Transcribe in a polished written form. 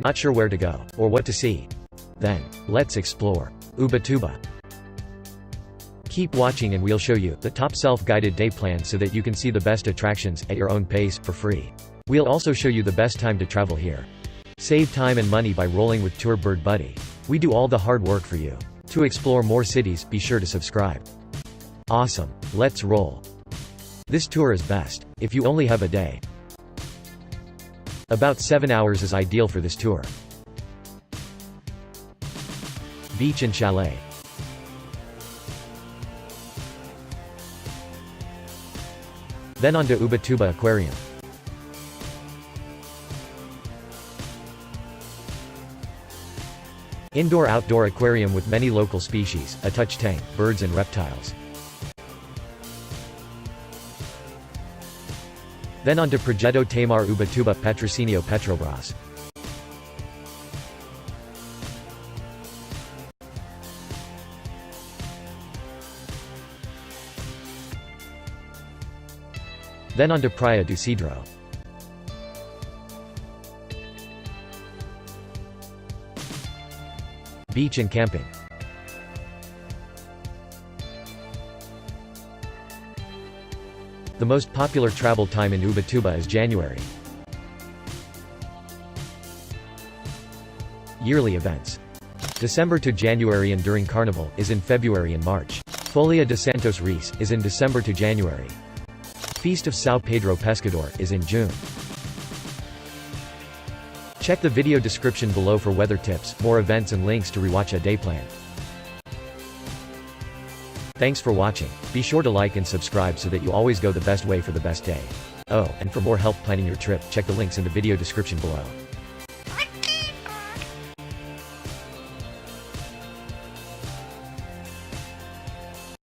Not sure where to go, or what to see? Then, let's explore Ubatuba. Keep watching and we'll show you the top self-guided day plan so that you can see the best attractions at your own pace for free. We'll also show you the best time to travel here. Save time and money by rolling with Tour Bird Buddy. We do all the hard work for you. To explore more cities, be sure to subscribe. Awesome, let's roll. This tour is best if you only have a day. About 7 hours is ideal for this tour. Beach and chalet. Then on to Ubatuba Aquarium. Indoor-outdoor aquarium with many local species, a touch tank, birds and reptiles. Then on to PROJETO TAMAR Ubatuba PATROCÍNIO PETROBRAS. Then on to PRAIA do CEDRO. Beach and camping. The most popular travel time in Ubatuba is January. Yearly events. December to January and during Carnival is in February and March. Folia de Santos Reis is in December to January. Feast of São Pedro Pescador is in June. Check the video description below for weather tips, more events and links to rewatch a day plan. Thanks for watching. Be sure to like and subscribe so that you always go the best way for the best day. Oh, and for more help planning your trip, check the links in the video description below.